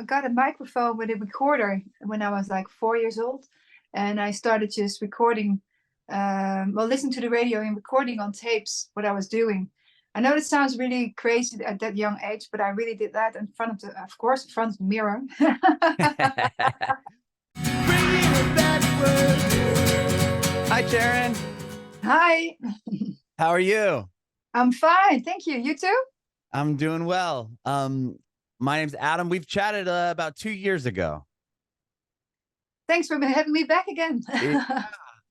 got a microphone with a recorder when I was like 4 years old, and I started just recording, listening to the radio and recording on tapes what I was doing. I know this sounds really crazy at that young age, but I really did that in front of of course, in front of the mirror. Hi, Sharon. Hi, How are you? I'm fine, thank you. You too? I'm doing well. My name's Adam. We've chatted about 2 years ago. Thanks for having me back again. Yeah.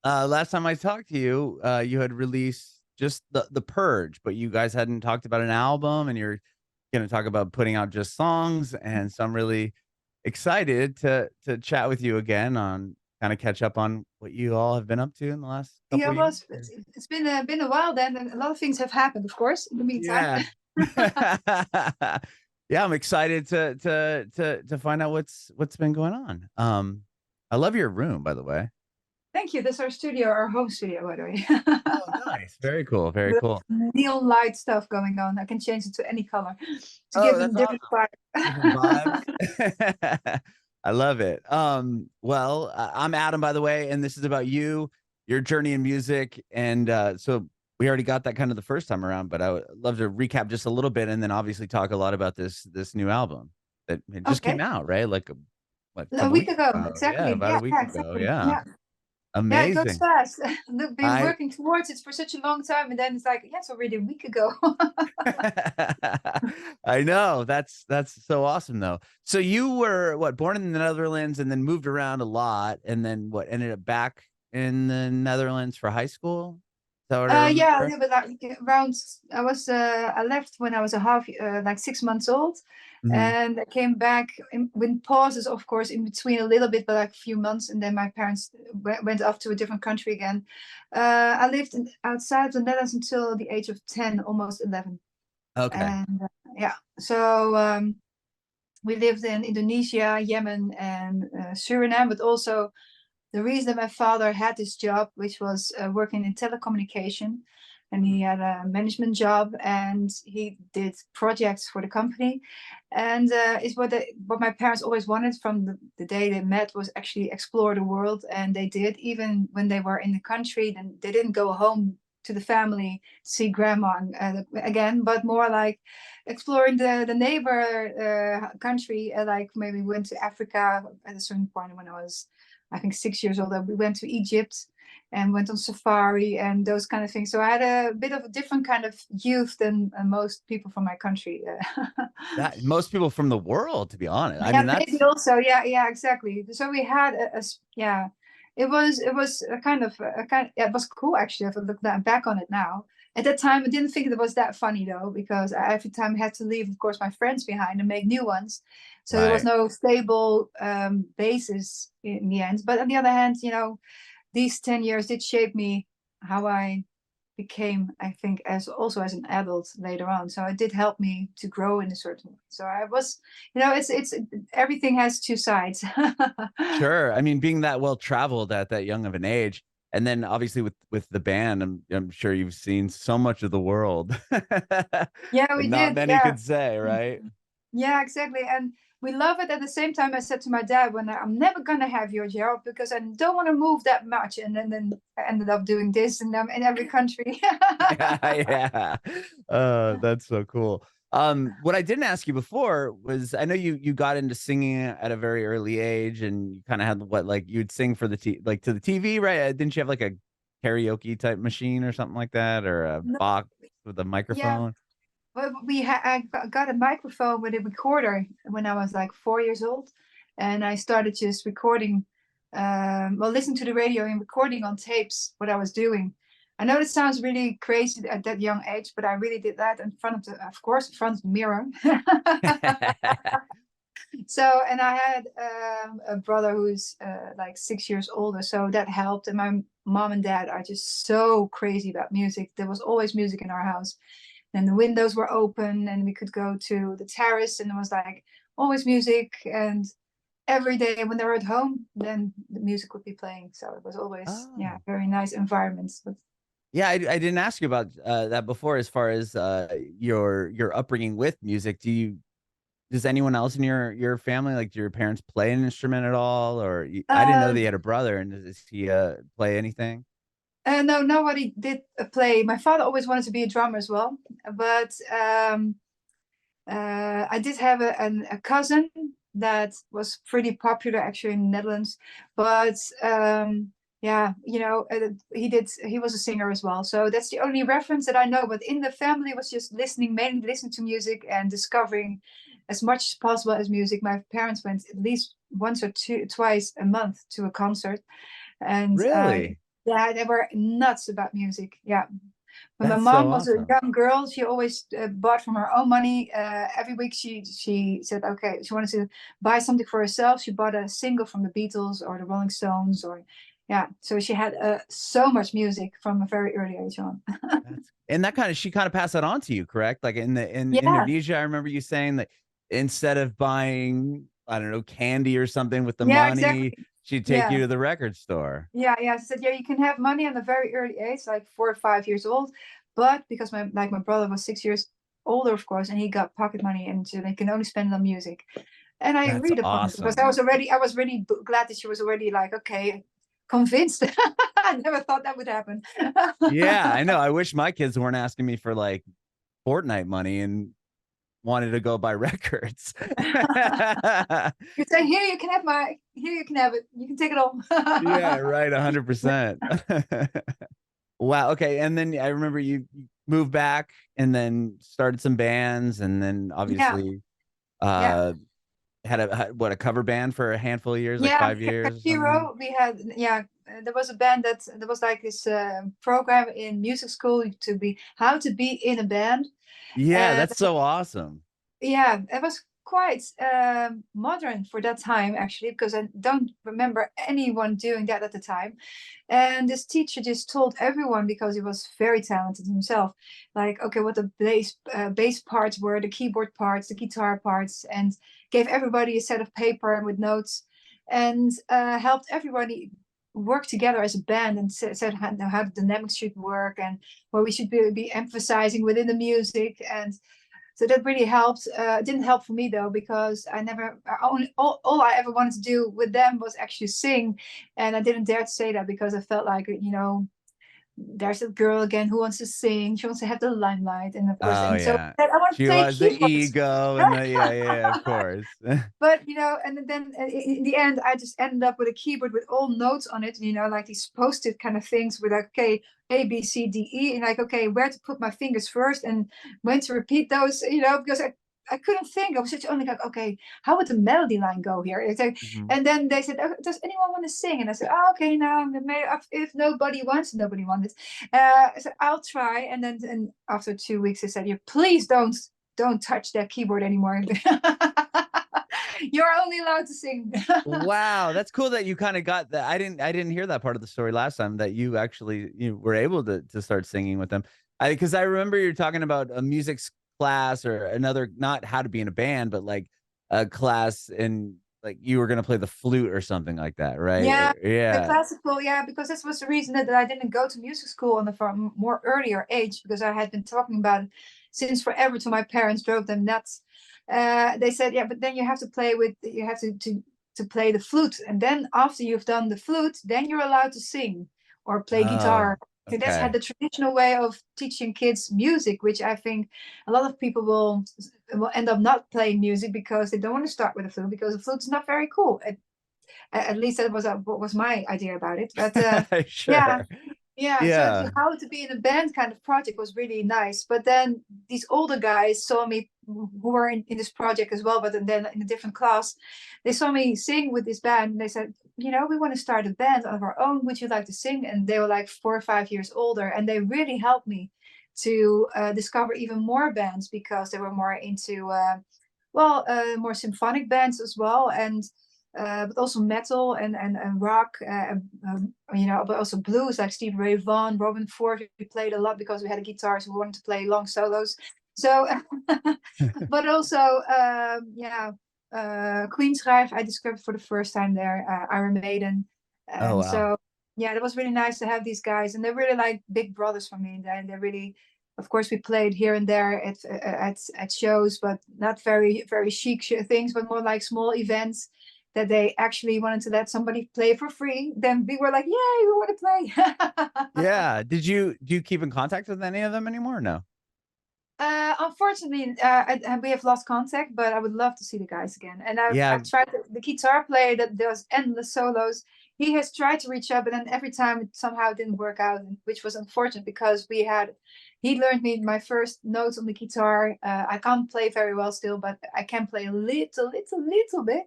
Last time I talked to you, you had released just the Purge, but you guys hadn't talked about an album, and you're going to talk about putting out just songs. And so I'm really excited to chat with you again on kind of catch up on what you all have been up to in the last Yeah, couple well, years. it's been a while then, and a lot of things have happened, of course, in the meantime. Yeah. Yeah, I'm excited to find out what's been going on. I love your room, by the way. Thank you. That's our studio, our home studio, by the Oh, way. nice. Very cool. Very With cool. neon light stuff going on. I can change it to any color to Oh, give that's them different awesome. Different vibe. vibes. I love it. Well, I'm Adam, by the way, and this is about you, your journey in music. And so we already got that kind of the first time around, but I would love to recap just a little bit and then obviously talk a lot about this new album that it just came Okay. out, right? Like what, a A couple week weeks ago, ago. Yeah, exactly. about a Yeah, week yeah, ago. exactly. Yeah. Yeah. Yeah, it goes Amazing. fast. Look, been I working towards it for such a long time, and then it's like, yeah, it's already a week ago. I know. That's so awesome though. So you were what, born in the Netherlands and then moved around a lot and then what, ended up back in the Netherlands for high school? Is that what I Yeah, a remember? little bit like around. I left when I was like 6 months old, Mhm. and I came back with pauses, of course, in between a little bit, but like a few months, and then my parents went off to a different country again. I lived outside of the Netherlands until the age of 10, almost 11, Okay. and yeah, so we lived in Indonesia, Yemen, and Suriname, but also the reason that my father had this job, which was working in telecommunication, and he had a management job, and he did projects for the company, and it's what my parents always wanted from the day they met was actually explore the world, and they did. Even when they were in the country, then they didn't go home to the family to see grandma again, but more like exploring the neighbor country. Like maybe went to Africa at a certain point when I was, I think, 6 years old. We went to Egypt and went on safari and those kind of things. So I had a bit of a different kind of youth than most people from my country. That most people from the world, to be honest. I Yeah, mean, maybe that's also. Yeah, yeah, exactly. So we had yeah. It was a kind of yeah, it was cool actually. If I look back on it now. At that time, I didn't think it was that funny though, because I every time had to leave, of course, my friends behind and make new ones. So there was right. no stable basis in the end. But on the other hand, these 10 years did shape me how I became, I think, as also as an adult later on. So it did help me to grow in a certain way. So I was, it's everything has two sides. Sure. I mean, being that well traveled at that young of an age, and then obviously with the band, I'm sure you've seen so much of the world that Yeah, we not did. many Yeah. could say, right? Yeah, exactly. And we love it. At the same time, I said to my dad, when I'm never gonna have your job because I don't want to move that much. And then I ended up doing this, and I'm in every country. Yeah, yeah. That's so cool. What I didn't ask you before was I know you got into singing at a very early age, and you kind of had what, like you'd sing for like to the TV, right? Didn't you have like a karaoke type machine or something like that, or a No, box with a yeah, microphone? well, got a microphone with a recorder when I was like 4 years old, and I started just recording, listening to the radio and recording on tapes what I was doing. I know this sounds really crazy at that young age, but I really did that in front of of course, in front of the mirror. So, and I had a brother who's like 6 years older, so that helped. And my mom and dad are just so crazy about music. There was always music in our house, and the windows were open, and we could go to the terrace, and there was like always music. And every day when they were at home, then the music would be playing. So it was always, yeah, Oh. very nice environments. But Yeah, I didn't ask you about that before as far as your upbringing with music. does anyone else in your family, like, do your parents play an instrument at all? Or I didn't know Uh, that you had a brother, and does he play anything? no, nobody did play. My father always wanted to be a drummer as well, but I did have a cousin that was pretty popular actually in the Netherlands, but yeah, he was a singer as well. So that's the only reference that I know. But in the family was just listening, mainly listening to music and discovering as much as possible as music. My parents went at least once or twice a month to a concert, and Really? yeah, they were nuts about music. Yeah. When my That's so mom was a awesome. young girl, she always bought from her own money. Every week, she said, okay, she wanted to buy something for herself. She bought a single from the Beatles or the Rolling Stones, or yeah. So she had so much music from a very early age on. And that she kind of passed that on to you, correct? Like in Yeah, Indonesia, I remember you saying that instead of buying, I don't know, candy or something with the yeah, money, exactly. she'd take Yeah, you to the record store. yeah. She said, yeah, you can have money at a very early age, like 4 or 5 years old, but because my brother was 6 years older, of course, and he got pocket money, and so they can only spend it on music. And I That's agreed upon it because awesome. I was really glad that she was already like, okay, convinced. I never thought that would happen. Yeah, I know. I wish my kids weren't asking me for like Fortnite money and wanted to go buy records. You say, here you can have it. You can take it all. Yeah, right, 100%. Wow, okay, and then I remember you moved back and then started some bands, and then Yeah, obviously, yeah. uh, had a cover band for a handful of years, like Yeah, 5 years or something? Hero. We had, yeah, there was a band that there was like this program in music school to be how to be in a band. Yeah, And that's so awesome. yeah, it was quite modern for that time, actually, because I don't remember anyone doing that at the time. And this teacher just told everyone, because he was very talented himself, like, okay, what the bass parts were, the keyboard parts, the guitar parts, and gave everybody a set of paper with notes, and helped everybody work together as a band, and said how the dynamics should work and what we should be emphasizing within the music. And so that really helped. It didn't help for me though, because I never all I ever wanted to do with them was actually sing, and I didn't dare to say that because I felt like, there's a girl again who wants to sing. She wants to have the limelight, and of course, Oh, and so yeah. I want to She play was the keyboards. ego and the yeah, of course. But and then in the end, I just ended up with a keyboard with all notes on it, like these post-it kind of things with like, okay, A, B, C, D, E, and like, okay, where to put my fingers first and when to repeat those, because I couldn't think. I was just only like, okay, how would the melody line go here? It's like, Mhm. and then they said, oh, does anyone want to sing? And I said, oh, okay, now if nobody wants, nobody wants. I said, I'll try. And then and after 2 weeks, they said, yeah, please don't touch that keyboard anymore. You're only allowed to sing. Wow, that's cool that you kinda got that. I didn't hear that part of the story last time that you actually, were able to start singing with them. Because I remember you're talking about a music class or another, not how to be in a band, but like a class and like you were gonna play the flute or something like that, right? Yeah, the Yeah. classical, yeah, because this was the reason that I didn't go to music school on the from more earlier age, because I had been talking about it since forever to my parents, drove them nuts. They said, yeah, but then you have to play the flute, and then after you've done the flute, then you're allowed to sing or play Oh, guitar. So that's had okay. the traditional way of teaching kids music, which I think a lot of people will end up not playing music because they don't want to start with a flute, because the flute is not very cool. At least that was what was my idea about it. But yeah, Sure. yeah. So Yeah. how to be in a band kind of project was really nice. But then these older guys saw me, who were in this project as well, but then in a different class. They saw me sing with this band, and they said, we want to start a band of our own. Would you like to sing? And they were like 4 or 5 years older, and they really helped me to discover even more bands, because they were more into more symphonic bands as well, and but also metal and rock, but also blues, like Steve Ray Vaughan, Robin Ford. We played a lot because we had a guitarist who wanted to play long solos. So, but also, Queensryche, I discovered for the first time there, Iron Maiden. Oh, And wow. so, yeah, it was really nice to have these guys. And they're really like big brothers for me. They really of course, we played here and there at shows, but not very chic things, but more like small events that they actually wanted to let somebody play for free. Then we were like, yay, we want to play. Yeah. Do you keep in contact with any of them anymore? No. Unfortunately, we have lost contact, but I would love to see the guys again. And Yeah. I've tried the guitar player that does endless solos. He has tried to reach out, but then every time it somehow didn't work out, which was unfortunate because he learned me my first notes on the guitar. I can't play very well still, but I can play a little bit,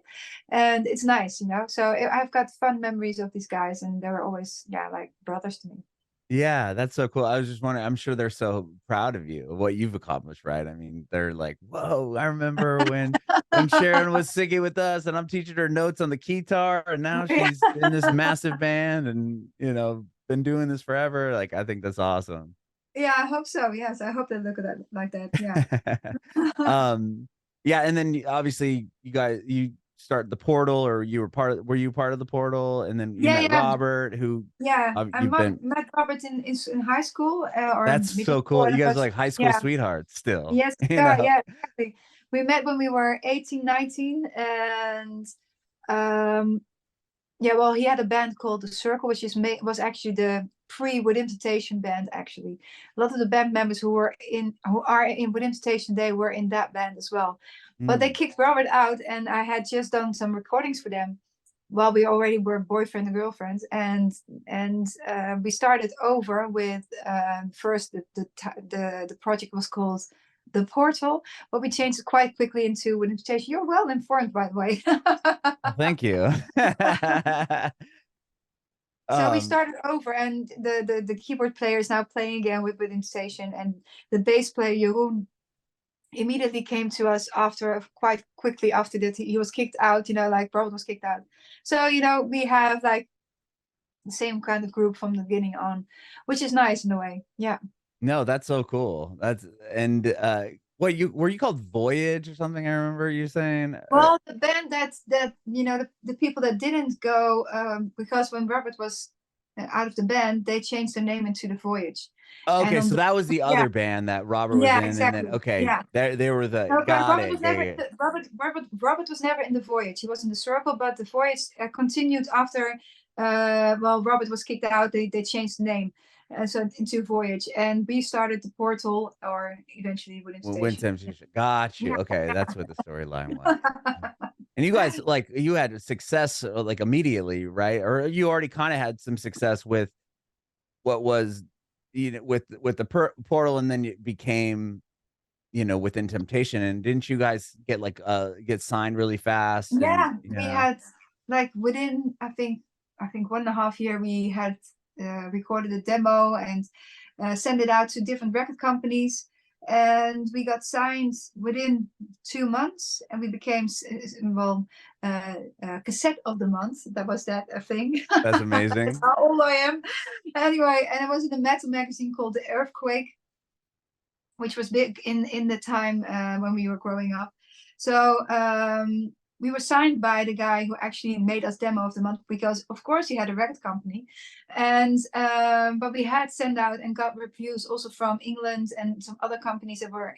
and it's nice, you know. So I've got fun memories of these guys, and they were always, yeah, like brothers to me. Yeah, that's so cool. I was just wondering, I'm sure they're so proud of you, of what you've accomplished, right? I mean, they're like, whoa, I remember when Sharon was singing with us and I'm teaching her notes on the guitar, and now she's in this massive band and, you know, been doing this forever. Like, I think that's awesome. Yeah, I hope so. Yes, I hope they look at it like that. Yeah. um, yeah, and then obviously you start the portal, or were you part of the portal, and then you Yeah, met yeah, Robert, who yeah. I you've been. met Robert in high school or in That's middle so school, cool. You and it guys are was, like high school yeah. sweethearts still, Yes, you know? yeah, exactly. We met when we were 18, 19, and yeah, well, he had a band called The Circle, which was actually the pre-Within Temptation band. Actually, a lot of the band members who are in Within Temptation, they were in that band as well. But they Mm. kicked Robert out, and I had just done some recordings for them while we already were boyfriend and girlfriend, and we started over with first the project was called The Portal, but we changed it quite quickly into Within Temptation. You're well informed, by the way. Well, thank you. So we um, started over, and the keyboard player is now playing again Within Station, and the bass player Jeroen immediately came to us after, quite quickly after that. He was kicked out, you know, like Robert was kicked out. So, you know, we have like the same kind of group from the beginning on, which is nice in a way. Yeah. no, that's so cool. What were you called Voyage or something? I remember you saying. Well, the band that you know, the people that didn't go, because when Robert was out of the band, they changed their name into The Voyage. And Okay, on so the, that was the yeah, other band that Robert was yeah, in, and then exactly. okay, Yeah. they were the No, but got Robert it. was Yeah, never yeah. Robert was never in the Voyage. He was in the Circle, but the Voyage continued after. Well, Robert was kicked out. They changed the name, so into Voyage, and we started the Portal, or eventually Within When Station. Temptation. Got you. Yeah. Okay, that's what the storyline was. And you guys, like, you had success like immediately, right? Or you already kind of had some success with what was, you know, with the portal, and then it became, you know, Within Temptation. And didn't you guys get signed really fast? And Yeah, we yeah. had like within I think 1.5 year we had recorded a demo and sent it out to different record companies, and we got signed within 2 months, and we became well, cassette of the month. That was that a thing. That's That's amazing. how old I am. Anyway, and it was in a metal magazine called The Earthquake, which was big in the time when we were growing up. So we were signed by the guy who actually made us demo of the month, because of course he had a record company, and but we had sent out and got reviews also from England and some other companies that were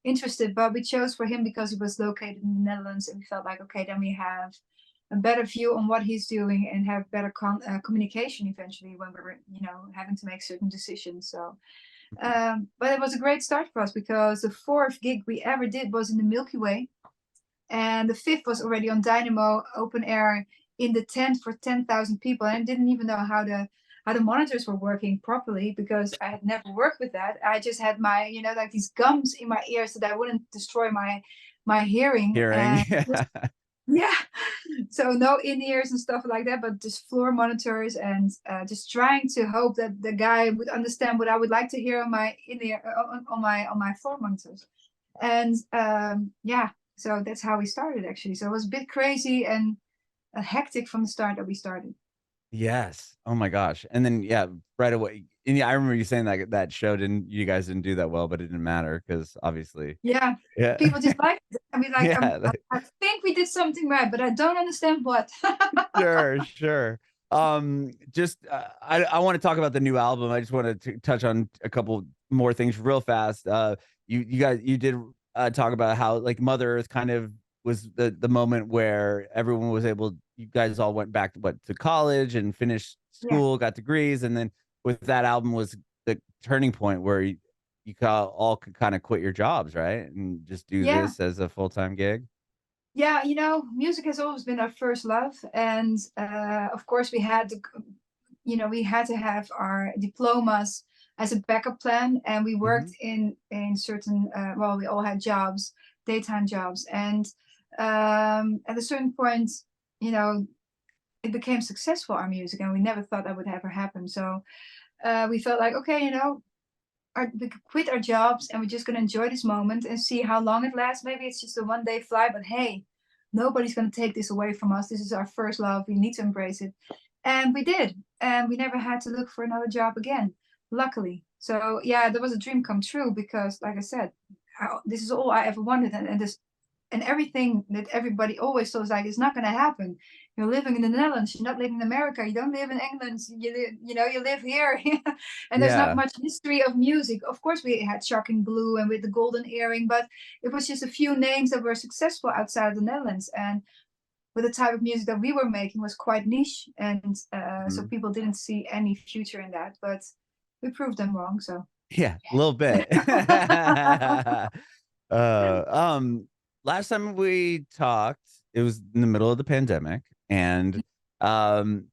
interested, but we chose for him because he was located in the Netherlands, and we felt like, okay, then we have a better view on what he's doing and have better communication eventually when we were, you know, having to make certain decisions. So but it was a great start for us, because the fourth gig we ever did was in the Milky Way, and the fifth was already on Dynamo open air in the tent for 10,000 people. And I didn't even know how the monitors were working properly, because I had never worked with that. I just had my, you know, like these gums in my ears so that I wouldn't destroy my hearing. Hearing. Yeah, so no in-ears and stuff like that, but just floor monitors, and just trying to hope that the guy would understand what I would like to hear on my in-ear on my floor monitors. And yeah, so that's how we started actually. So it was a bit crazy and hectic from the start that we started. Yes. Oh my gosh. And then yeah, right away. And yeah, I remember you saying that show you guys didn't do that well, but it didn't matter because obviously. Yeah, Yeah. people just like it. I mean, like Yeah. I think we did something right, but I don't understand what. Sure, sure. Just I want to talk about the new album. I just want to touch on a couple more things real fast. You did talk about how like Mother Earth kind of was the moment where everyone was able. You guys all went back to college and finished Yeah. school, got degrees, and then with that album was the turning point where you all could kind of quit your jobs, right, and just do Yeah. this as a full-time gig. Yeah, music has always been our first love, and of course we had to, we had to have our diplomas as a backup plan, and we worked Hmm. in certain, well, we all had jobs, daytime jobs, and at a certain point, you know, it became successful, our music, and we never thought that would ever happen. So we felt like, okay, we could quit our jobs and we're just going to enjoy this moment and see how long it lasts. Maybe it's just a 1 day flight, but hey, nobody's going to take this away from us. This is our first love. We need to embrace it. And we did. And we never had to look for another job again, luckily. So, yeah, that was a dream come true because, like I said, this is all I ever wanted. And everything that everybody always thought was like, it's not going to happen. You're living in the Netherlands. You're not living in America. You don't live in England. You live here. And there's not Yeah. much history of music. Of course, we had Shocking Blue and with the Golden Earring, but it was just a few names that were successful outside of the Netherlands. And with the type of music that we were making was quite niche. And so Mhm. people didn't see any future in that. But we proved them wrong. So, Yeah, a little bit. Uh, um, Last time we talked, it was in the middle of the pandemic, and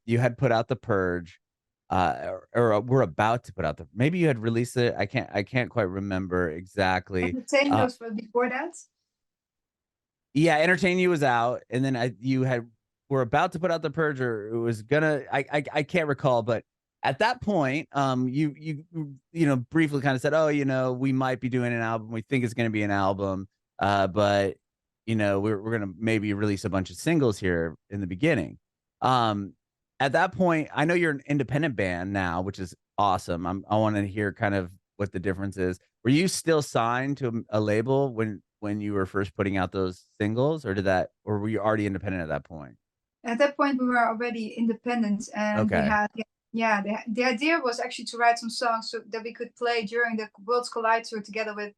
you had put out The Purge, or we're about to put out maybe you had released it. I can't quite remember exactly. entertain those for before that. Yeah, Entertain You was out, and then you had were about to put out The Purge, or it was gonna. I can't recall, but at that point, briefly kind of said, "Oh, we might be doing an album. We think it's gonna be an album, but we're gonna maybe release a bunch of singles here in the beginning." Um, at that point, I know you're an independent band now, which is awesome. I want to hear kind of what the difference is. Were you still signed to a label when you were first putting out those singles, or were you already independent at that point? At that point, we were already independent, and we Okay. had, yeah, the idea was actually to write some songs so that we could play during the Worlds Collide tour together with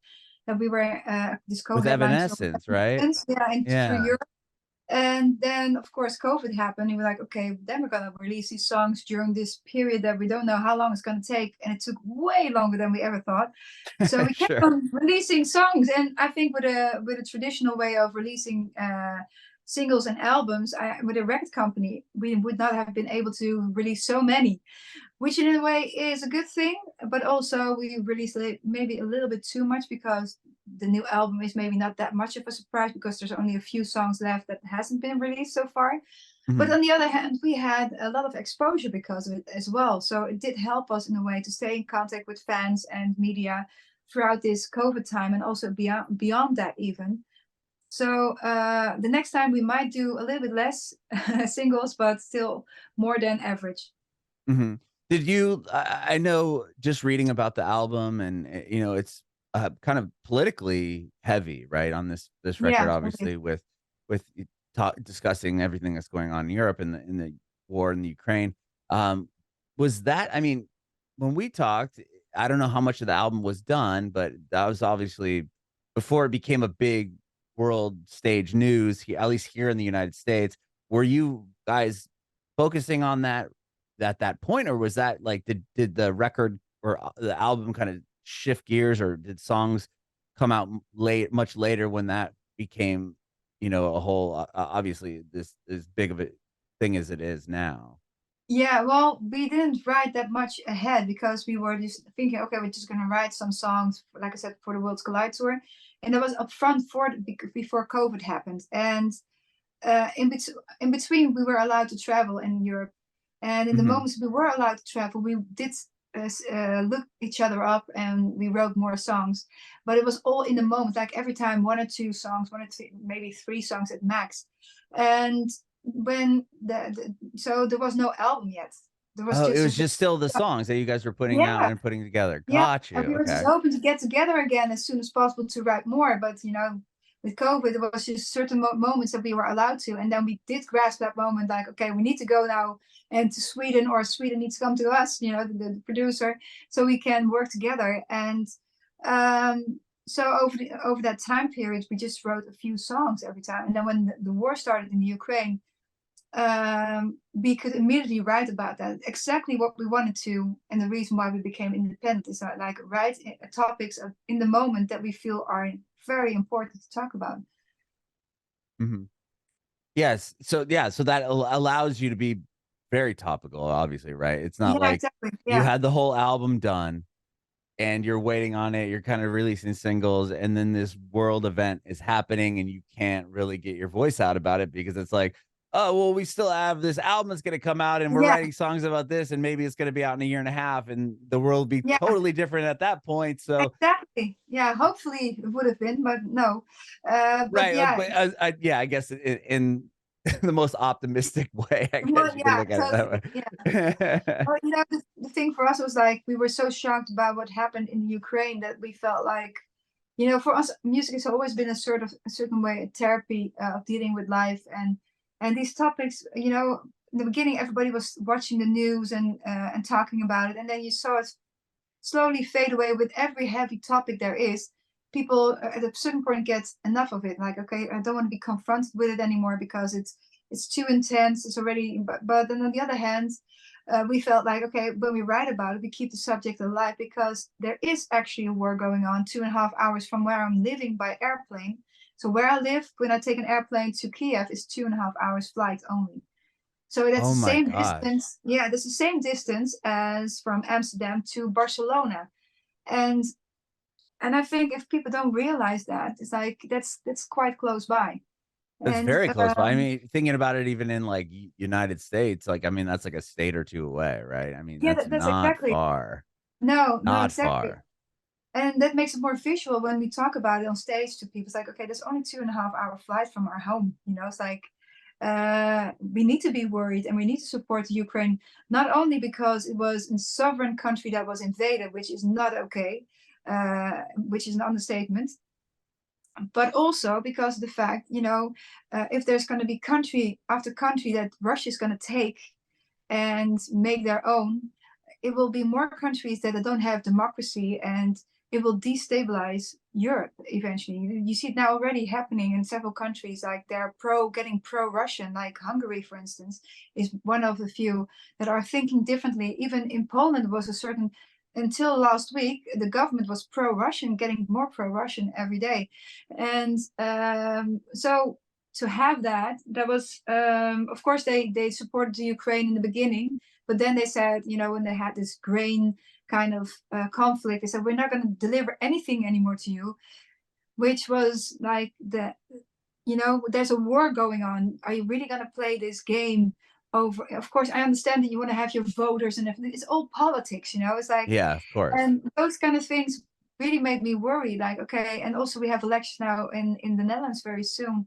that we were this With co-headline tour with Evanescence, right? Evanescence, yeah, and through Yeah. Europe. And then, of course, COVID happened. And we were like, okay, then we're gonna release these songs during this period that we don't know how long it's gonna take, and it took way longer than we ever thought. So we kept Sure. on releasing songs, and I think with a traditional way of releasing singles and albums, with a record company, we would not have been able to release so many, which in a way is a good thing. But also we released it maybe a little bit too much because the new album is maybe not that much of a surprise because there's only a few songs left that hasn't been released so far. But Mhm. on the other hand, we had a lot of exposure because of it as well. So it did help us in a way to stay in contact with fans and media throughout this COVID time and also beyond that even. So the next time we might do a little bit less singles, but still more than average. Mhm. Did you I know just reading about the album and, it's, kind of politically heavy, right, on this record, Yeah, it is. obviously, with y discussing everything that's going on in Europe and the war in the Ukraine. Um, was that I mean, when we talked, I don't know how much of the album was done, but that was obviously before it became a big world stage news, at least here in the United States. Were you guys focusing on that at that point, or was that like did the record or the album kind of shift gears, or did songs come out much later when that became, a whole obviously this as big of a thing as it is now? Yeah, well, we didn't write that much ahead because we were just thinking, okay, we're just gonna write some songs, like I said, for the World's Collide tour, and that was upfront before COVID happened. And in between, we were allowed to travel in Europe, and in the Mhm. moments we were allowed to travel, we did look each other up and we wrote more songs. But it was all in the moment, like every time one or two songs, one or two, maybe three songs at max. And when so there was no album yet. There was Oh, it just was just still the songs that you guys were putting out yeah, and putting together. yeah. Got And you. we were just Okay. hoping to get together again as soon as possible to write more. But with COVID, it was just certain moments that we were allowed to, and then we did grasp that moment, like, okay, we need to go now and to Sweden, or Sweden needs to come to us, you know, the producer, so we can work together. And so over that time period, we just wrote a few songs every time. And then when the war started in the Ukraine, we could immediately write about that, exactly what we wanted to. And the reason why we became independent is that, like, write topics in the moment that we feel are very important to talk about. Mm-hmm. Yes. So yeah, so that allows you to be very topical, obviously, right? It's not like Exactly. you had the whole album done and you're waiting on it, you're kind of releasing singles, and then this world event is happening and you can't really get your voice out about it because it's like, oh, well, we still have this album that's going to come out and we're writing songs about this, and maybe it's going to be out in a year and a half, and the world will be totally different at that point. So exactly. Yeah, hopefully it would have been, but no. But right. yeah. But I guess in the most optimistic way, I guess Well, you can yeah, look at it totally. Yeah. that way. Well, you know, the thing for us was, like, we were so shocked about what happened in Ukraine that we felt like, you know, for us, music has always been a certain way, a therapy of dealing with life, and these topics. You know, in the beginning, everybody was watching the news and talking about it, and then you saw it slowly fade away with every heavy topic there is. People at a certain point get enough of it. Like, okay, I don't want to be confronted with it anymore because it's too intense. It's already. But then on the other hand, we felt like, okay, when we write about it, we keep the subject alive because there is actually a war going on 2.5 hours from where I'm living by airplane. So where I live, when I take an airplane to Kiev, is 2.5 hours flight only. So that's Oh the my same gosh. distance. Yeah, that's the same distance as from Amsterdam to Barcelona. And I think if people don't realize that, it's like that's quite close by. That's And very close by. I mean, thinking about it, even in like United States, like, I mean, that's like a state or two away, right? I mean, yeah, that's that's not exactly. far, No, not exactly. far. And that makes it more visual when we talk about it on stage to people. It's like, okay, there's only 2.5 hour flight from our home. You know, it's like we need to be worried and we need to support the Ukraine, not only because it was a sovereign country that was invaded, which is not okay, which is an understatement, but also because of the fact, you know, if there's going to be country after country that Russia is going to take and make their own, it will be more countries that don't have democracy, and it will destabilize Europe eventually. You see it now already happening in several countries, like they're getting pro-Russian, like Hungary, for instance, is one of the few that are thinking differently. Even in Poland was a certain, until last week, the government was pro-Russian, getting more pro-Russian every day. And so to have that, was, of course, they supported the Ukraine in the beginning, but then they said, you know, when they had this grain kind of conflict, they said, we're not going to deliver anything anymore to you, which was like you know, there's a war going on. Are you really going to play this game over? Of course, I understand that you want to have your voters and everything. It's all politics, you know, it's like, Yeah, of course. and those kind of things really made me worry. Like, okay, and also we have elections now in the Netherlands very soon.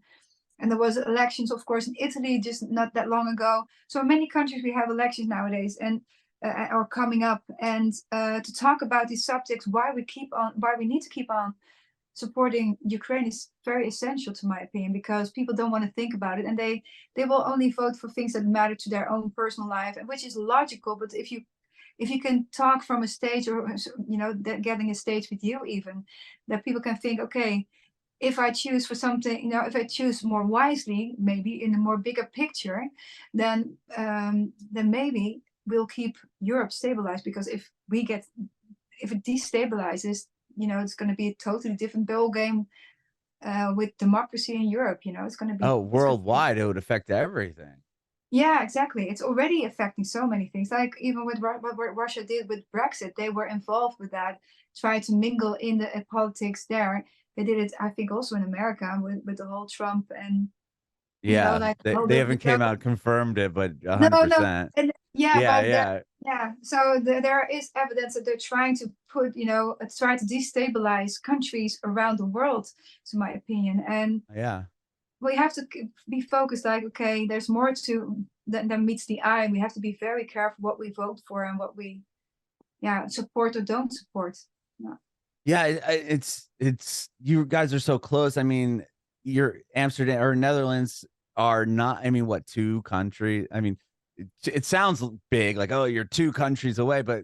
And there was elections, of course, in Italy just not that long ago. So in many countries we have elections nowadays and are coming up. And to talk about these subjects, why we need to keep on supporting Ukraine is very essential, to my opinion, because people don't want to think about it, and they will only vote for things that matter to their own personal life, and which is logical. But if you can talk from a stage, or you know, getting a stage with you, even that people can think, okay, if I choose for something, you know, if I choose more wisely, maybe in a more bigger picture, then maybe we'll keep Europe stabilized. Because if it destabilizes, you know, it's going to be a totally different ball game with democracy in Europe. You know, Oh, it's going to be. worldwide, it would affect everything. Yeah, exactly. It's already affecting so many things. Like even with what Russia did with Brexit, they were involved with that, trying to mingle in the politics there. They did it, I think, also in America with the whole Trump and, you know, Yeah, like all they the, haven't came out confirmed it, but no, no, 100%. and yeah, Yeah, but yeah, yeah. So there is evidence that they're trying to put, you know, try to destabilize countries around the world, to my opinion. And yeah. we have to be focused. Like, okay, there's more to than meets the eye. We have to be very careful what we vote for and what we, yeah, support or don't support. Yeah. Yeah, it's you guys are so close. I mean, your Amsterdam or Netherlands are not, I mean, what, 2 countries? I mean, it sounds big, like, oh, you're 2 countries away, but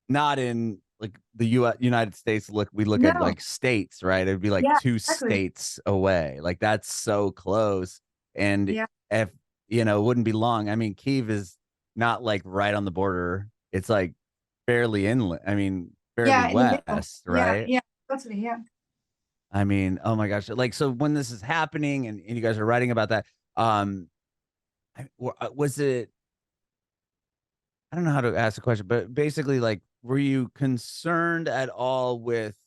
not in like the United States. We look at No, like states, right? It'd be like yeah, 2 exactly. states away. Like that's so close. And Yeah, if it wouldn't be long. I mean, Kyiv is not like right on the border. It's like fairly inland. I mean, fairly yeah, in the middle. west, Yeah, right? yeah, totally. Yeah. I mean, oh my gosh. Like, so when this is happening and you guys are writing about that, um, was it, I don't know how to ask the question, but basically, like, were you concerned at all with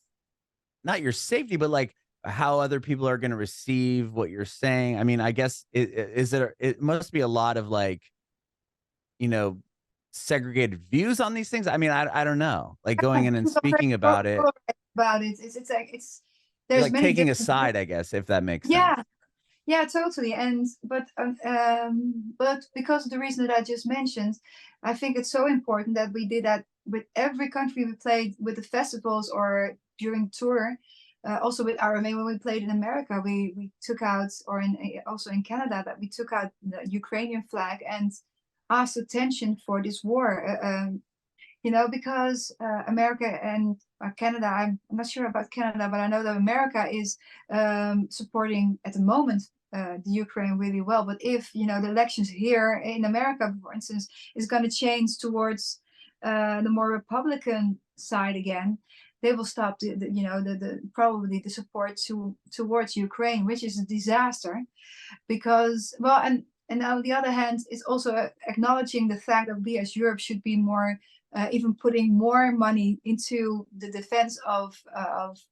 not your safety, but like how other people are going to receive what you're saying? I mean, I guess it must be a lot of like, you know, segregated views on these things. I mean, I don't know, like going in and People are very speaking about it, polarized about it. It's like you're there's like many taking a different views. side, I guess, if that makes sense. Yeah, yeah, totally. And but because of the reason that I just mentioned, I think it's so important that we did that with every country we played with the festivals or during tour. Also with RMA when we played in America, we took out, or in also in Canada, that we took out the Ukrainian flag and asked attention for this war. Because America and Canada, I'm not sure about Canada, but I know that America is supporting at the moment the Ukraine really well. But if, the elections here in America, for instance, is going to change towards the more Republican side again, they will stop probably the support towards Ukraine, which is a disaster because, well, and on the other hand, it's also acknowledging the fact that we as Europe should be more, even putting more money into the defense of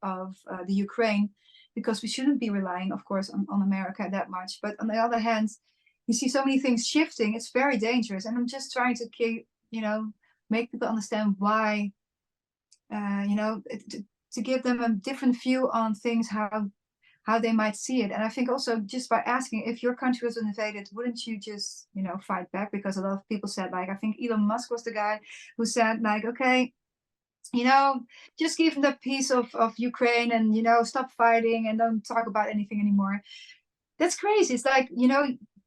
the Ukraine, because we shouldn't be relying, of course, on America that much. But on the other hand, you see so many things shifting. It's very dangerous, and I'm just trying to keep, make people understand why, to give them a different view on things, how they might see it. And I think also just by asking, if your country was invaded, wouldn't you just, fight back? Because a lot of people said, like, I think Elon Musk was the guy who said, like, okay, just give them the piece of Ukraine and, stop fighting and don't talk about anything anymore. That's crazy. It's like,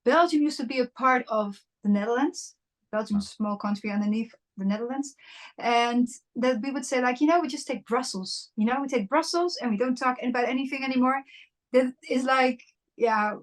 Belgium used to be a part of the Netherlands. Belgium's Huh. a small country underneath the Netherlands. And that we would say, like, we just take Brussels. We take Brussels and we don't talk about anything anymore. That is like, yeah,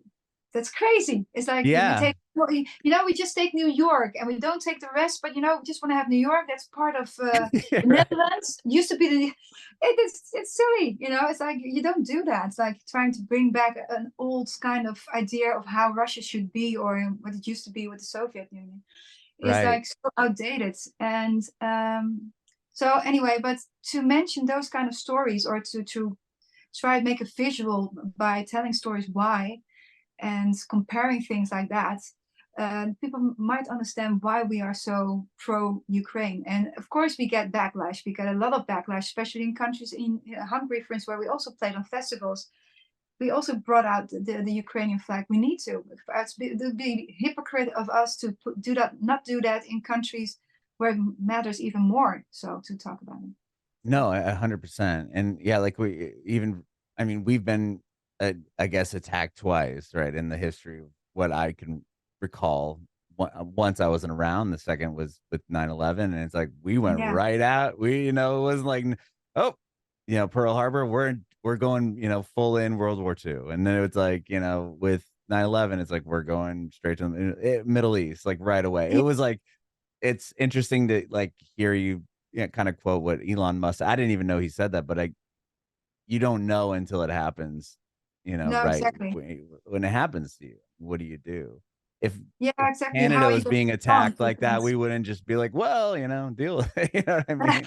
that's crazy. It's like we Yeah. take, we just take New York and we don't take the rest, but we just want to have New York. That's part of Yeah, the right. Netherlands. Used to be it's silly. It's like you don't do that. It's like trying to bring back an old kind of idea of how Russia should be or what it used to be with the Soviet Union. Is Right. like so outdated. And so anyway, but to mention those kind of stories, or to try to make a visual by telling stories why and comparing things like that, people might understand why we are so pro Ukraine. And of course, we get backlash. We get a lot of backlash, especially in countries in Hungary, for instance, where we also played on festivals. We also brought out the Ukrainian flag. We need to. It would be hypocrite of us to do that, not do that in countries where it matters even more. So to talk about it. So, No, 100%. And yeah, like we even, I mean, we've been, I guess, attacked twice, right, in the history of what I can recall. Once I wasn't around, the second was with 9/11, and it's like we went yeah, right out. It wasn't like, oh, Pearl Harbor, we're going, full in World War II, and then it's like, with 9/11, it's like we're going straight to the Middle East, like right away. It yeah, was like it's interesting to like hear you, kind of quote what Elon Musk. I didn't even know he said that, but you don't know until it happens, no, right exactly. when it happens to you. What do you do? If Yeah, if exactly. How Canada you was just being respond attacked to like that, things. we wouldn't just be like, well, deal with it. You know what I mean?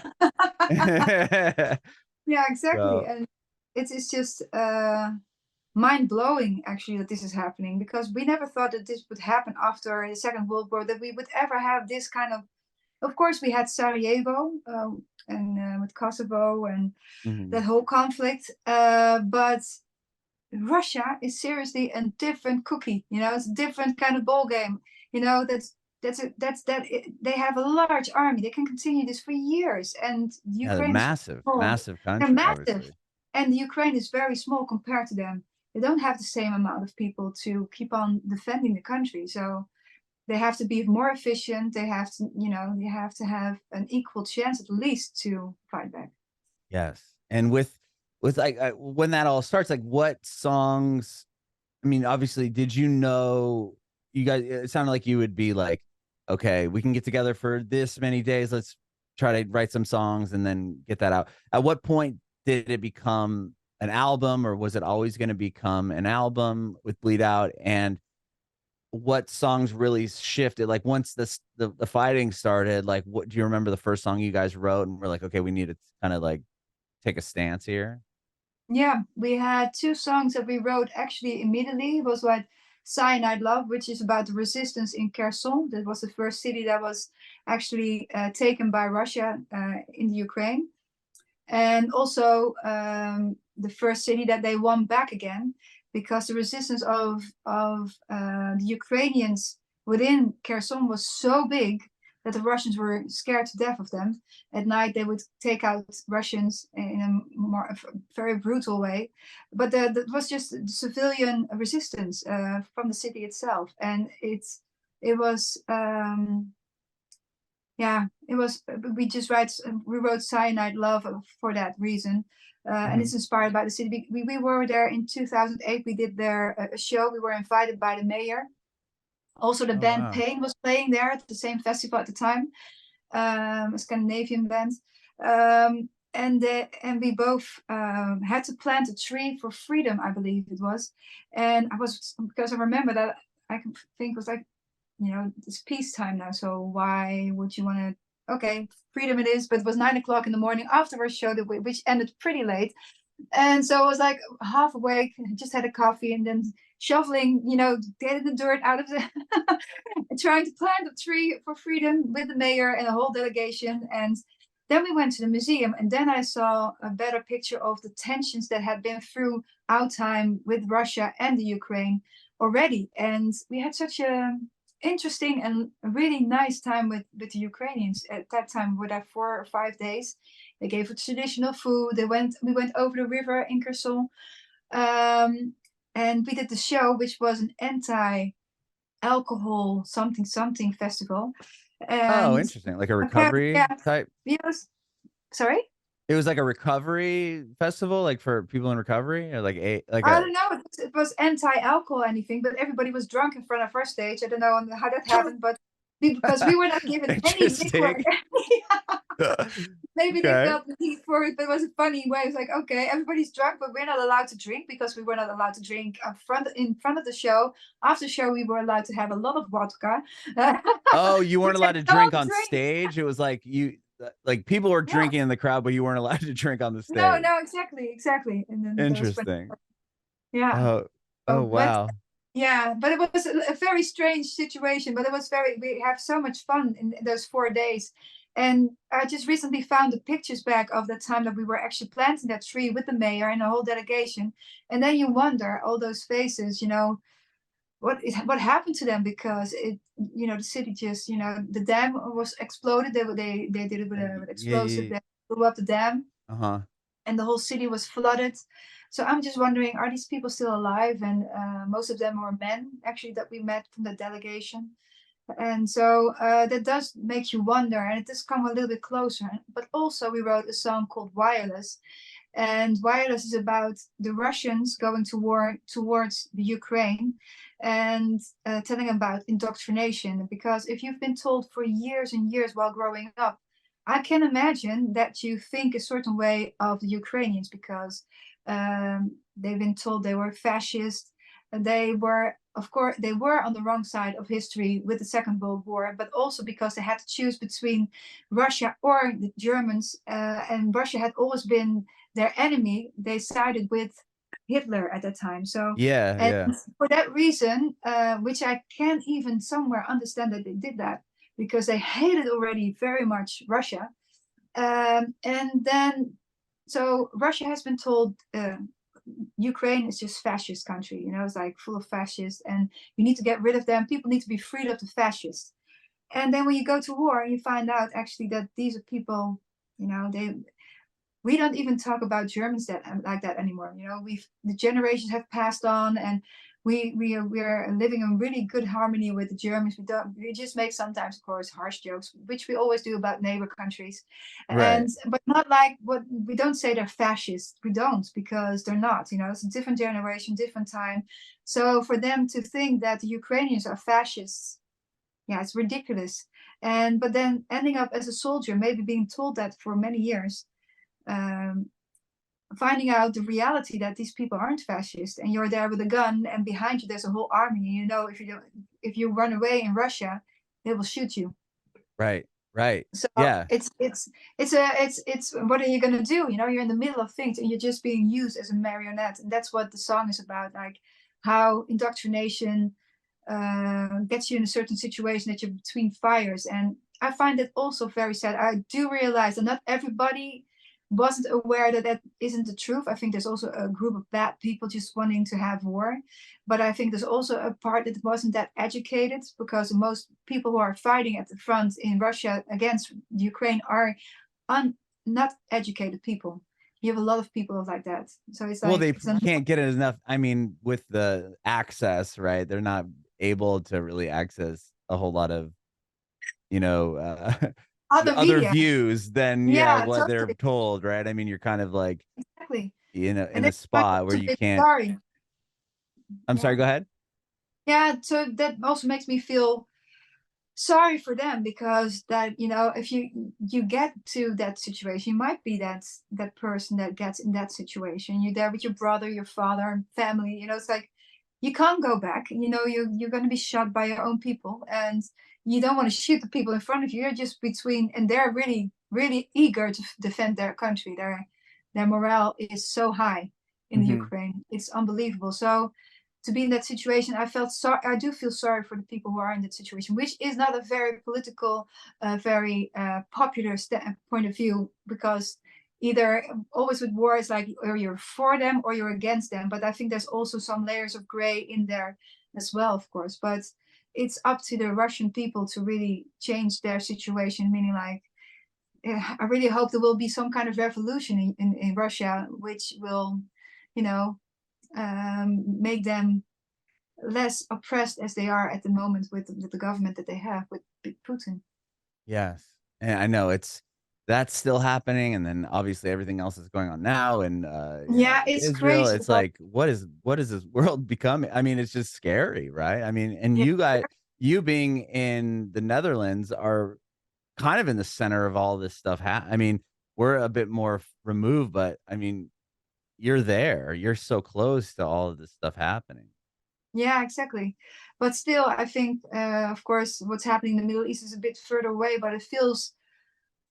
Yeah, exactly. So And it's just mind blowing actually that this is happening, because we never thought that this would happen after the Second World War, that we would ever have this kind of course we had Sarajevo, and with Kosovo and that mhm. whole conflict, but Russia is seriously a different cookie. It's a different kind of ball game. They have a large army. They can continue this for years, and Yeah, they're Ukraine is massive, small. massive They're country, massive, obviously. and Ukraine is very small compared to them. they don't have the same amount of people to keep on defending the country. So they have to be more efficient. They have to, they have to have an equal chance at least to fight back. Yes. And with like when that all starts, like what songs, I mean, obviously, did you know you guys, it sounded like you would be like, okay, we can get together for this many days. Let's try to write some songs and then get that out. At what point did it become an album, or was it always going to become an album with Bleed Out? And what songs really shifted? Like once the fighting started, like what do you remember the first song you guys wrote and we're like, okay, we need to kind of like take a stance here? Yeah, we had two songs that we wrote actually immediately. It was like Cyanide Love, which is about the resistance in Kherson. That was the first city that was actually taken by Russia in the Ukraine. And also the first city that they won back again, because the resistance of the Ukrainians within Kherson was so big that the Russians were scared to death of them. At night, they would take out Russians in a very brutal way. But that was just civilian resistance from the city itself. And it was, yeah, it was, we wrote Cyanide Love for that reason. And it's inspired by the city. We were there in 2008. We did there a show. We were invited by the mayor. Also, the Oh, band wow. Pain was playing there at the same festival at the time, a Scandinavian band. And we both had to plant a tree for freedom, I believe it was. And because I remember that I think it was like, it's peacetime now. So why would you want to? Okay, freedom it is. But it was 9 o'clock in the morning after our show, which ended pretty late. And so I was like half awake, just had a coffee, and then shoveling, getting the dirt out of the, trying to plant a tree for freedom with the mayor and a whole delegation. And then we went to the museum, and then I saw a better picture of the tensions that had been through our time with Russia and the Ukraine already. And we had such a interesting and really nice time with the Ukrainians at that time. We were there 4 or 5 days. They gave us traditional food. We went over the river in Kherson, and we did the show, which was an anti-alcohol something festival. Oh, And interesting. Like a recovery type. yes, sorry. It was like a recovery festival, like for people in recovery, or like I don't know. It was anti-alcohol anything, but everybody was drunk in front of our stage. I don't know how that happened, but because we were not given any liquor. Interesting. Maybe they Okay. felt the need for it, but it was a funny way. It's like, okay, everybody's drunk, but we're not allowed to drink because we were not allowed to drink in front of the show. After the show, we were allowed to have a lot of vodka. Oh, you weren't Which allowed I to drink don't on drink. stage. It was like like people were Yeah. drinking in the crowd, but you weren't allowed to drink on the No, stage. no, exactly. And then that was funny. Interesting. Yeah. Oh, oh, Oh, but wow. yeah, but it was a very strange situation, but we have so much fun in those 4 days. And I just recently found the pictures back of the time that we were actually planting that tree with the mayor and the whole delegation. And then you wonder, all those faces, what happened to them, because the city just, the dam was exploded. They did it with Yeah, explosive. yeah. They blew up the dam, Uh-huh. and the whole city was flooded. So I'm just wondering, are these people still alive? And most of them were men, actually, that we met from the delegation. And so that does make you wonder, and it does come a little bit closer. But also, we wrote a song called Wireless. And Wireless is about the Russians going to war towards the Ukraine, and telling about indoctrination. Because if you've been told for years and years while growing up, I can imagine that you think a certain way of the Ukrainians, because they've been told they were fascist. They were, of course, they were on the wrong side of history with the Second World War, but also because they had to choose between Russia or the Germans, and Russia had always been their enemy. They sided with Hitler at that time. So, Yeah, and yeah. for that reason, which I can even somewhere understand that they did that, because they hated already very much Russia. And then, so Russia has been told Ukraine is just fascist country, it's like full of fascists, and you need to get rid of them. People need to be freed of the fascists. And then when you go to war, you find out actually that these are people, they we don't even talk about Germans that like that anymore. You know, the generations have passed on, and we're living in really good harmony with the Germans. We just make sometimes, of course, harsh jokes, which we always do about neighbor countries, Right. but not like what we don't say they're fascist. We don't, because they're not. You know, it's a different generation, different time. So for them to think that the Ukrainians are fascists, yeah, it's ridiculous. But then ending up as a soldier, maybe being told that for many years, um, finding out the reality that these people aren't fascist, and you're there with a gun, and behind you there's a whole army. You know, if you run away in Russia, they will shoot you. Right. Right. So Yeah. it's what are you gonna do? You know, you're in the middle of things, and you're just being used as a marionette. And that's what the song is about, like how indoctrination gets you in a certain situation that you're between fires. And I find it also very sad. I do realize that not everybody wasn't aware that that isn't the truth. I think there's also a group of bad people just wanting to have war. But I think there's also a part that wasn't that educated, because most people who are fighting at the front in Russia against Ukraine are not educated people. You have a lot of people like that. So it's Well, like they it's a, can't get it enough. I mean, with the access, right? They're not able to really access a whole lot of, you know, other other media. views than, yeah, Yeah, what they're totally. told, right? I mean, you're kind of like, Exactly. you know, And in then a I find spot where it a you bit can't. sorry. I'm sorry, Yeah. go ahead. Yeah. So that also makes me feel sorry for them, because that, you know, if you get to that situation, you might be that person that gets in that situation. You're there with your brother, your father, family. You know, it's like you can't go back. You know, you're going to be shot by your own people, and you don't want to shoot the people in front of you. You're just between, and they're really really eager to defend their country. Their morale is so high in the Hmm. Ukraine. It's unbelievable. So to be in that situation, I felt sorry. I do feel sorry for the people who are in that situation, which is not a very political, very popular point of view, because either always with war is like, or you're for them or you're against them. But I think there's also some layers of gray in there as well, of course. But it's up to the Russian people to really change their situation, meaning like, I really hope there will be some kind of revolution in Russia, which will, you know, make them less oppressed as they are at the moment with the government that they have with Putin. Yes. And I know that's still happening. And then obviously everything else is going on now. And, you know, Yeah, with it's Israel, crazy. it's like, what is this world becoming? I mean, it's just scary, right? I mean, and Yeah, you being in the Netherlands are kind of in the center of all this stuff. I mean, we're a bit more removed, but I mean, you're there. You're so close to all of this stuff happening. yeah, exactly. But still, I think, of course, what's happening in the Middle East is a bit further away, but it feels.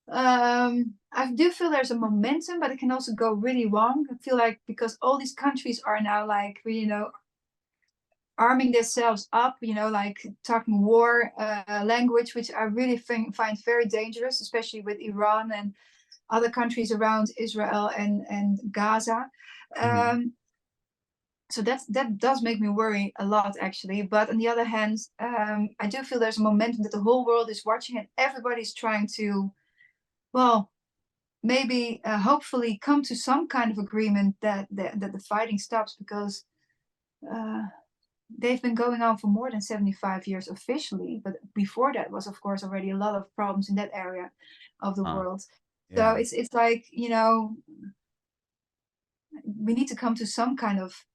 I do feel there's a momentum, but it can also go really wrong. I feel like because all these countries are now like, you know, arming themselves up, you know, like talking war language, which I really find very dangerous, especially with Iran and other countries around Israel and Gaza. Mhm. Um, so that does make me worry a lot, actually. But on the other hand, I do feel there's a momentum that the whole world is watching, and everybody's trying to, well, maybe hopefully come to some kind of agreement that the fighting stops, because uh, they've been going on for more than 75 years officially, but before that was, of course, already a lot of problems in that area of the Huh. world. So Yeah. it's like, you know, we need to come to some kind of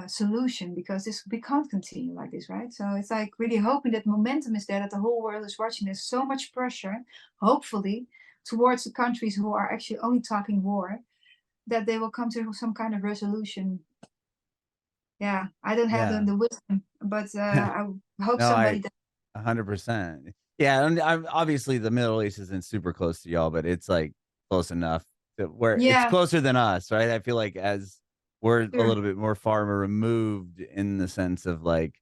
solution, because this we can't continue like this, right? So it's like really hoping that momentum is there, that the whole world is watching. There's so much pressure, hopefully, towards the countries who are actually only talking war, that they will come to some kind of resolution. Yeah, I don't have Yeah. the wisdom, but I hope No, somebody I does. 100%. Yeah, and I'm obviously the Middle East isn't super close to y'all, but it's like close enough to where it's Yeah, closer than us, right? I feel like as we're a sure. little bit more far removed in the sense of like,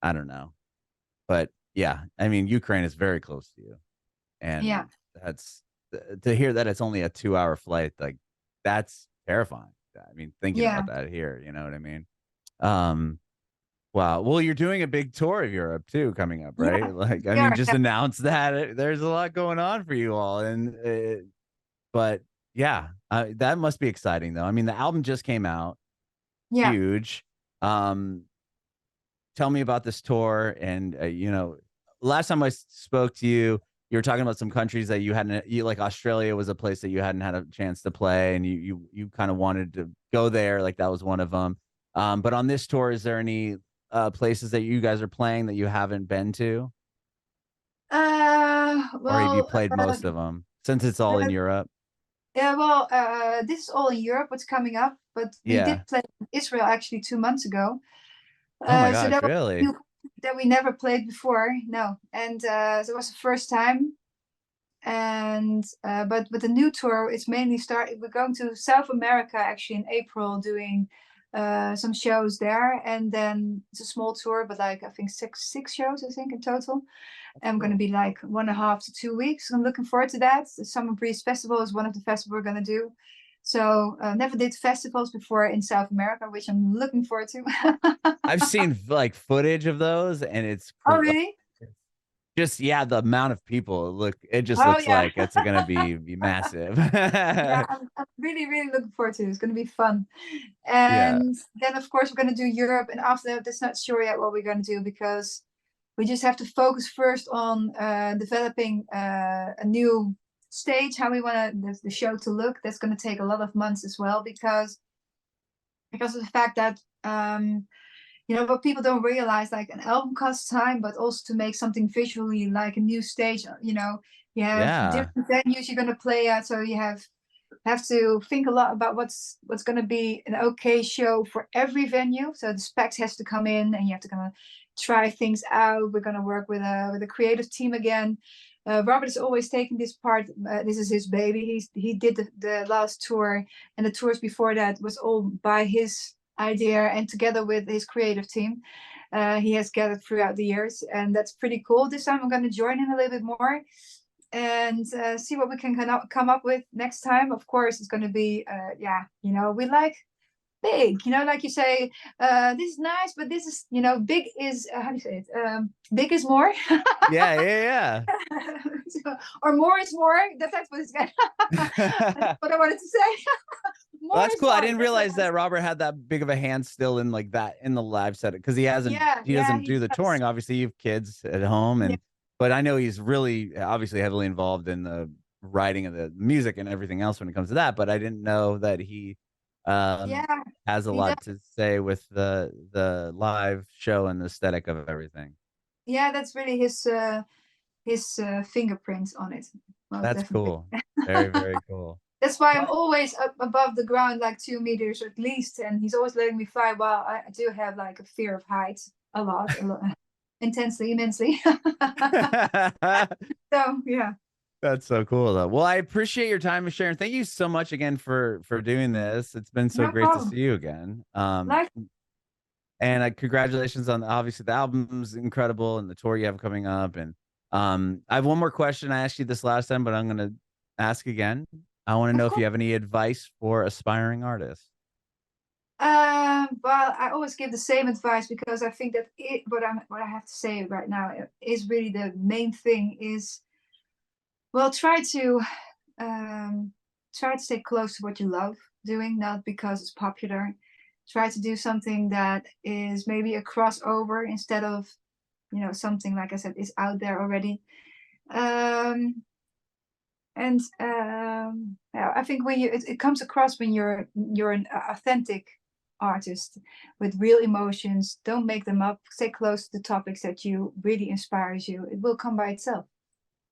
I don't know. But yeah, I mean, Ukraine is very close to you. Yeah, And that's to hear that it's only a 2-hour flight, like that's terrifying. I mean, thinking about yeah, that here, you know what I mean? Um, Wow. Well, you're doing a big tour of Europe too coming up, yeah. right? Like, I We mean, are. just Yeah, announce that there's a lot going on for you all, and but Yeah, that must be exciting though. I mean, the album just came out, Yeah. huge. Um, Tell me about this tour. And last time I spoke to you, you were talking about some countries that you hadn't, you like Australia was a place that you hadn't had a chance to play, and you kind of wanted to go there. Like that was one of them. But on this tour, is there any places that you guys are playing that you haven't been to, or have you Well, played most of them since it's all in Europe? yeah, well, this is all in Europe, what's coming up, but we Yeah. did play in Israel actually 2 months ago. Oh my So gosh, that was really? new that we never played before, no. And so it was the first time. And but with the new tour, it's mainly we're going to South America actually in April, doing some shows there, and then it's a small tour, but like I think six shows I think in total. That's I'm going to cool. be like 1.5 to 2 weeks. I'm looking forward to that. The Summer Breeze Festival is one of the festivals we're going to do. So never did festivals before in South America, which I'm looking forward to. I've seen like footage of those, and it's Oh, really? just yeah, the amount of people it just Oh, looks yeah. like it's gonna be massive. Yeah, I'm really, really looking forward to it. It's going to be fun. Yeah, And then, of course, we're going to do Europe. And after that, it's not sure yet what we're going to do because we just have to focus first on developing a new stage, how we want the show to look. That's going to take a lot of months as well because of the fact that what people don't realize, like an album costs time, but also to make something visually like a new stage, you have yeah, different venues you're going to play at, so you have to think a lot about what's going to be an okay show for every venue. So the specs has to come in, and you have to kind of try things out. We're going to work with a creative team again. Robert is always taking this part. This is his baby. He did the last tour, and the tours before that was all by his idea and together with his creative team. He has gathered throughout the years, and that's pretty cool. This time I'm going to join him a little bit more and see what we can come up with next time. Of course, it's going to be, we like big, like you say, this is nice, but this is, big is, how do you say it? Big is more. yeah, So, or more is more. That's what it's got. That's yeah. what I wanted to say. Well, More that's is cool. I more. didn't That's what I realize want to that say. Robert had that big of a hand still in like that in the live set because Yeah, he yeah, doesn't he do the does. touring. Obviously, you have kids at home, Yeah, but I know he's really obviously heavily involved in the writing of the music and everything else when it comes to that. But I didn't know that he um yeah, has a he does. lot to say with the live show and the aesthetic of everything. Yeah, that's really his fingerprint on it. Most That's definitely. cool. Very, very cool. That's why I'm Well, always up above the ground, like 2 meters at least, and he's always letting me fly. While I do have like a fear of heights, a lot, intensely, immensely. So yeah, that's so cool though. Well, I appreciate your time, Sharon. Thank you so much again for doing this. It's been so no great to see problem. you again. Like, And congratulations on obviously the album's incredible and the tour you have coming up. And I have one more question. I asked you this last time, but I'm gonna ask again. I want to know of if you course. have any advice for aspiring artists. Well, I always give the same advice because I think that what I have to say right now is really the main thing is, well, um, try to stay close to what you love doing, not because it's popular. Try to do something that is maybe a crossover instead of, something like I said is out there already. Um, and yeah, I think when it comes across when you're an authentic artist with real emotions. Don't make them up. Stay close to the topics that you really inspires you. It will come by itself.